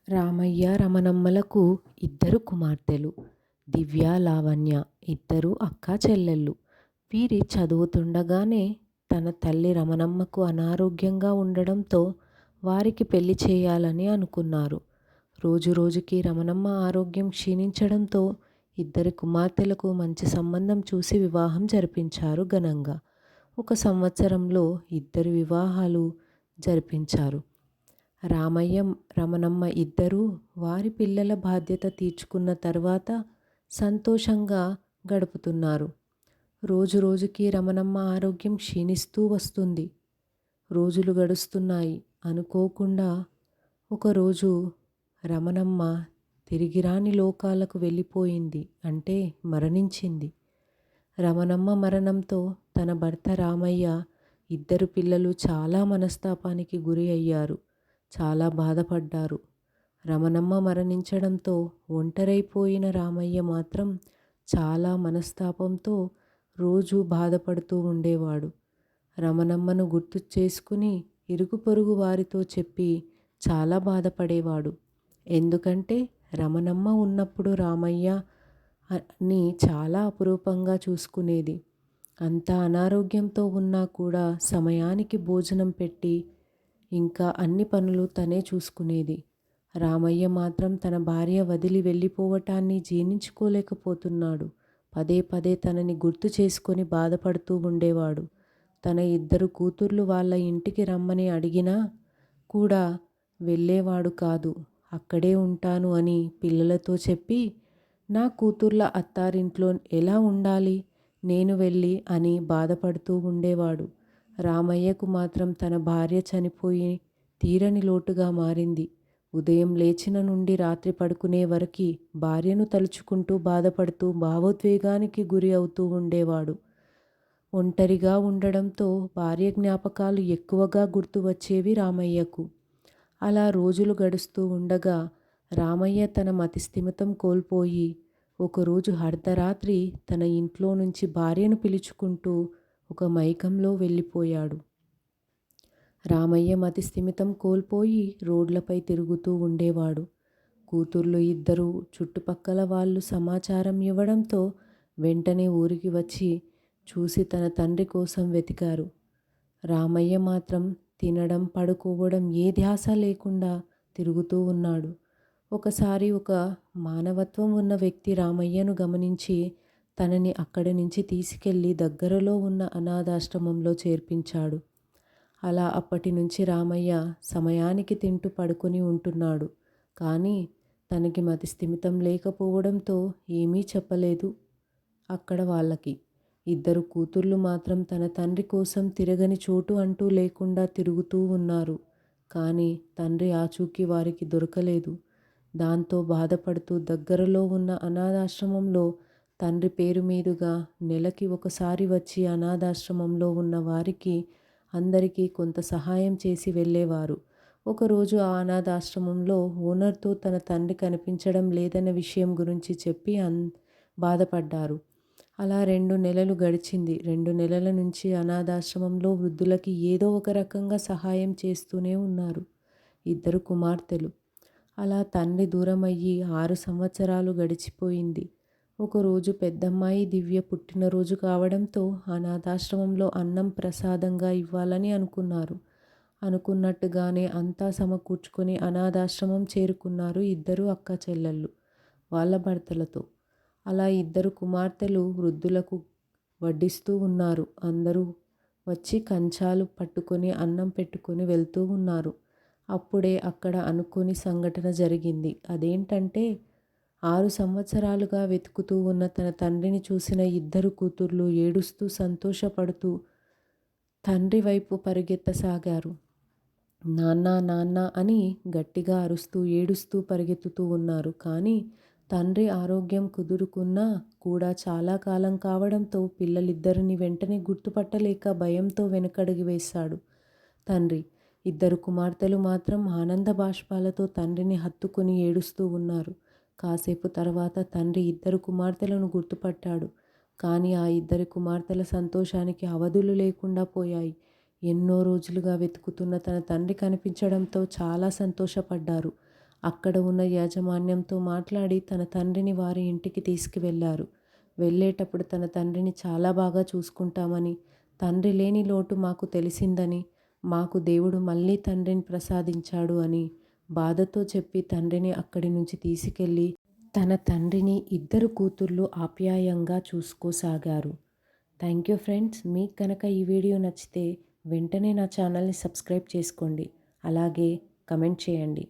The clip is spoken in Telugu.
రామయ్య రమణమ్మలకు ఇద్దరు కుమార్తెలు. దివ్య, లావణ్య ఇద్దరు అక్కా చెల్లెళ్ళు. వీరి చదువుతుండగానే తన తల్లి రమణమ్మకు అనారోగ్యంగా ఉండడంతో వారికి పెళ్లి చేయాలని అనుకున్నారు. రోజురోజుకి రమణమ్మ ఆరోగ్యం క్షీణించడంతో ఇద్దరి కుమార్తెలకు మంచి సంబంధం చూసి వివాహం జరిపించారు ఘనంగా. 1 సంవత్సరంలో ఇద్దరి వివాహాలు జరిపించారు. రామయ్య, రమణమ్మ ఇద్దరూ వారి పిల్లల బాధ్యత తీర్చుకున్న తర్వాత సంతోషంగా గడుపుతున్నారు. రోజురోజుకి రమణమ్మ ఆరోగ్యం క్షీణిస్తూ వస్తుంది. రోజులు గడుస్తున్నాయి. అనుకోకుండా ఒకరోజు రమణమ్మ తిరిగిరాని లోకాలకు వెళ్ళిపోయింది. అంటే మరణించింది. రమణమ్మ మరణంతో తన భర్త రామయ్య, ఇద్దరు పిల్లలు చాలా మనస్తాపానికి గురి అయ్యారు. చాలా బాధపడ్డారు. రమణమ్మ మరణించడంతో ఒంటరైపోయిన రామయ్య మాత్రం చాలా మనస్తాపంతో రోజూ బాధపడుతూ ఉండేవాడు. రమణమ్మను గుర్తు చేసుకుని ఇరుగు పొరుగు వారితో చెప్పి చాలా బాధపడేవాడు. ఎందుకంటే రమణమ్మ ఉన్నప్పుడు రామయ్య ని చాలా అపురూపంగా చూసుకునేది. అంత అనారోగ్యంతో ఉన్నా కూడా సమయానికి భోజనం పెట్టి ఇంకా అన్ని పనులు తనే చూసుకునేది. రామయ్య మాత్రం తన భార్య వదిలి వెళ్ళిపోవటాన్ని జీర్ణించుకోలేకపోతున్నాడు. పదే పదే తనని గుర్తు చేసుకొని బాధపడుతూ ఉండేవాడు. తన ఇద్దరు కూతుర్లు వాళ్ళ ఇంటికి రమ్మని అడిగినా కూడా వెళ్ళేవాడు కాదు. అక్కడే ఉంటాను అని పిల్లలతో చెప్పి, నా కూతుర్ల అత్తారింట్లో ఎలా ఉండాలి నేను వెళ్ళి అని బాధపడుతూ ఉండేవాడు. రామయ్యకు మాత్రం తన భార్య చనిపోయి తీరని లోటుగా మారింది. ఉదయం లేచిన నుండి రాత్రి పడుకునే వరకు భార్యను తలుచుకుంటూ బాధపడుతూ భావోద్వేగానికి గురి అవుతూ ఉండేవాడు. ఒంటరిగా ఉండడంతో భార్య జ్ఞాపకాలు ఎక్కువగా గుర్తు వచ్చేవి రామయ్యకు. అలా రోజులు గడుస్తూ ఉండగా రామయ్య తన మతిస్థిమితం కోల్పోయి ఒకరోజు అర్ధరాత్రి తన ఇంట్లో నుంచి భార్యను పిలుచుకుంటూ ఒక మైకంలో వెళ్ళిపోయాడు. రామయ్య మతిస్థిమితం కోల్పోయి రోడ్లపై తిరుగుతూ ఉండేవాడు. కూతుర్లు ఇద్దరూ చుట్టుపక్కల వాళ్ళు సమాచారం ఇవ్వడంతో వెంటనే ఊరికి వచ్చి చూసి తన తండ్రి కోసం వెతికారు. రామయ్య మాత్రం తినడం, పడుకోవడం ఏ ధ్యాస లేకుండా తిరుగుతూ ఉన్నాడు. ఒకసారి ఒక మానవత్వం ఉన్న వ్యక్తి రామయ్యను గమనించి తనని అక్కడి నుంచి తీసుకెళ్లి దగ్గరలో ఉన్న అనాథాశ్రమంలో చేర్పించాడు. అలా అప్పటి నుంచి రామయ్య సమయానికి తింటూ పడుకొని ఉంటున్నాడు. కానీ తనకి మతిస్థిమితం లేకపోవడంతో ఏమీ చెప్పలేదు అక్కడ వాళ్ళకి. ఇద్దరు కూతుర్లు మాత్రం తన తండ్రి కోసం తిరగని చోటు అంటూ లేకుండా తిరుగుతూ ఉన్నారు. కానీ తండ్రి ఆచూకీ వారికి దొరకలేదు. దాంతో బాధపడుతూ దగ్గరలో ఉన్న అనాథాశ్రమంలో తండ్రి పేరు మీదుగా నెలకి ఒకసారి వచ్చి అనాథాశ్రమంలో ఉన్న వారికి అందరికీ కొంత సహాయం చేసి వెళ్ళేవారు. ఒకరోజు ఆ అనాథాశ్రమంలో ఓనర్తో తన తండ్రి కనిపించడం లేదన్న విషయం గురించి చెప్పి బాధపడ్డారు. అలా 2 నెలలు గడిచింది. 2 నెలల నుంచి అనాథాశ్రమంలో వృద్ధులకి ఏదో ఒక రకంగా సహాయం చేస్తూనే ఉన్నారు ఇద్దరు కుమార్తెలు. అలా తండ్రి దూరమయ్యి 6 సంవత్సరాలు గడిచిపోయింది. ఒకరోజు పెద్దమ్మాయి దివ్య పుట్టినరోజు కావడంతో అనాథాశ్రమంలో అన్నం ప్రసాదంగా ఇవ్వాలని అనుకున్నారు. అనుకున్నట్టుగానే అంతా సమకూర్చుకొని అనాథాశ్రమం చేరుకున్నారు ఇద్దరు అక్క చెల్లెళ్ళు వాళ్ళ భర్తలతో. అలా ఇద్దరు కుమార్తెలు వృద్ధులకు వడ్డిస్తూ ఉన్నారు. అందరూ వచ్చి కంచాలు పట్టుకొని అన్నం పెట్టుకొని వెళ్తూ ఉన్నారు. అప్పుడే అక్కడ అనుకోని సంఘటన జరిగింది. అదేంటంటే 6 సంవత్సరాలుగా వెతుకుతూ ఉన్న తన తండ్రిని చూసిన ఇద్దరు కూతుర్లు ఏడుస్తూ సంతోషపడుతూ తండ్రి వైపు పరిగెత్తసాగారు. నాన్న నాన్న అని గట్టిగా అరుస్తూ ఏడుస్తూ పరిగెత్తుతూ ఉన్నారు. కానీ తండ్రి ఆరోగ్యం కుదురుకున్నా కూడా చాలా కాలం కావడంతో పిల్లలిద్దరిని వెంటనే గుర్తుపట్టలేక భయంతో వెనకడుగు వేశాడు తండ్రి. ఇద్దరు కుమార్తెలు మాత్రం ఆనంద బాష్పాలతో తండ్రిని హత్తుకుని ఏడుస్తూ ఉన్నారు. కాసేపు తర్వాత తండ్రి ఇద్దరు కుమార్తెలను గుర్తుపట్టాడు. కానీ ఆ ఇద్దరి కుమార్తెల సంతోషానికి అవధులు లేకుండా పోయాయి. ఎన్నో రోజులుగా వెతుకుతున్న తన తండ్రి కనిపించడంతో చాలా సంతోషపడ్డారు. అక్కడ ఉన్న యాజమాన్యంతో మాట్లాడి తన తండ్రిని వారి ఇంటికి తీసుకువెళ్ళారు. వెళ్ళేటప్పుడు తన తండ్రిని చాలా బాగా చూసుకుంటామని, తండ్రి లేని లోటు మాకు తెలిసిందని, మాకు దేవుడు మళ్ళీ తండ్రిని ప్రసాదించాడు అని బాధతో చెప్పి తండ్రిని అక్కడి నుంచి తీసుకెళ్ళి తన తండ్రిని ఇద్దరు కూతుర్లు ఆప్యాయంగా చూసుకోసాగారు. Thank you friends. మీకు కనుక ఈ వీడియో నచ్చితే వెంటనే నా ఛానల్ని సబ్స్క్రైబ్ చేసుకోండి. అలాగే కమెంట్ చేయండి.